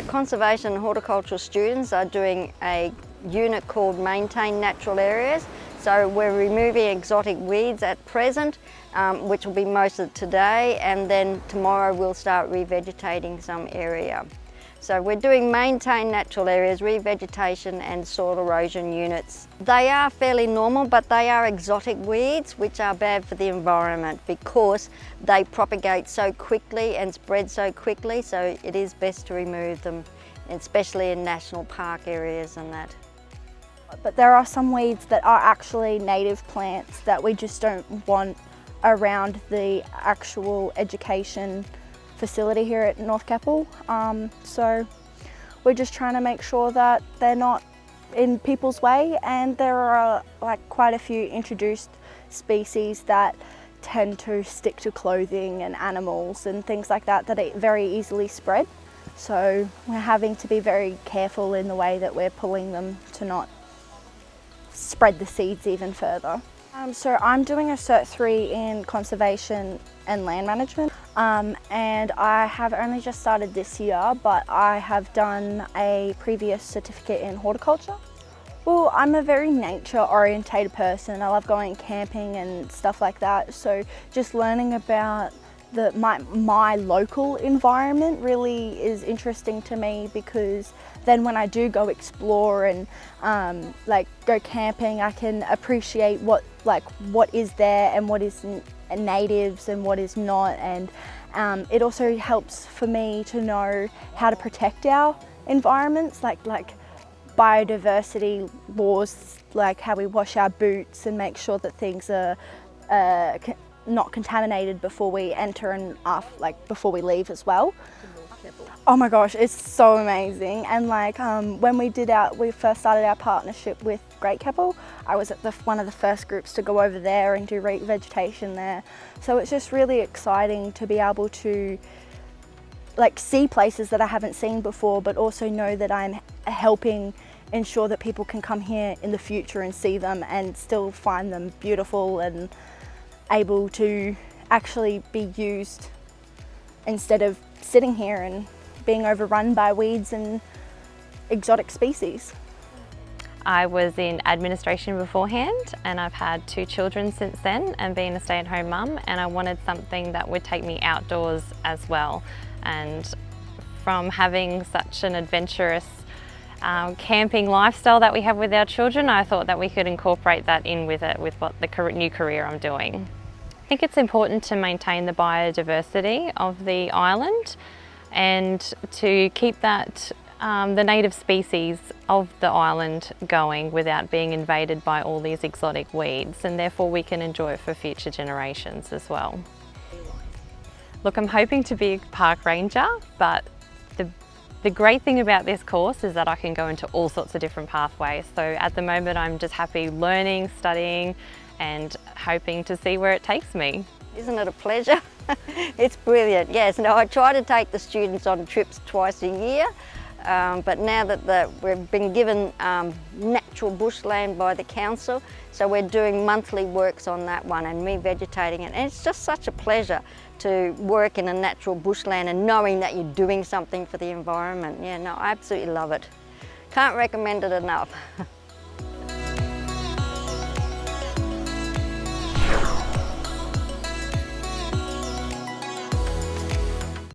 Our conservation and horticultural students are doing a unit called Maintain Natural Areas. So we're removing exotic weeds at present, which will be most of today, and then tomorrow we'll start revegetating some area. So we're doing Maintain Natural Areas, revegetation and soil erosion units. They are fairly normal, but they are exotic weeds which are bad for the environment because they propagate so quickly and spread so quickly, so it is best to remove them, especially in national park areas and that. But there are some weeds that are actually native plants that we just don't want around the actual education facility here at North Keppel. So we're just trying to make sure that they're not in people's way, and there are quite a few introduced species that tend to stick to clothing and animals and things like that that are very easily spread. So we're having to be very careful in the way that we're pulling them to not spread the seeds even further. So I'm doing a Cert 3 in Conservation and Land Management, and I have only just started this year, but I have done a previous certificate in horticulture. Well, I'm a very nature-orientated person. I love going camping and stuff like that, so just learning about my local environment really is interesting to me, because then when I do go explore and go camping, I can appreciate what is there and what is natives and what is not, and it also helps for me to know how to protect our environments, like biodiversity laws, like how we wash our boots and make sure that things are not contaminated before we enter and before we leave as well. Oh my gosh, it's so amazing. And when we first started our partnership with Great Keppel, I was at one of the first groups to go over there and do revegetation there. So it's just really exciting to be able to see places that I haven't seen before, but also know that I'm helping ensure that people can come here in the future and see them and still find them beautiful and able to actually be used instead of sitting here and being overrun by weeds and exotic species. I was in administration beforehand, and I've had 2 children since then and been a stay-at-home mum, and I wanted something that would take me outdoors as well. And from having such an adventurous camping lifestyle that we have with our children, I thought that we could incorporate that in with what the new career I'm doing. I think it's important to maintain the biodiversity of the island and to keep that the native species of the island going without being invaded by all these exotic weeds, and therefore we can enjoy it for future generations as well. Look, I'm hoping to be a park ranger, but the great thing about this course is that I can go into all sorts of different pathways. So at the moment I'm just happy learning, studying and hoping to see where it takes me. Isn't it a pleasure? It's brilliant, yes. No, I try to take the students on trips twice a year, but now that we've been given natural bushland by the council, so we're doing monthly works on that one and revegetating it, and it's just such a pleasure to work in a natural bushland and knowing that you're doing something for the environment. Yeah, no, I absolutely love it. Can't recommend it enough.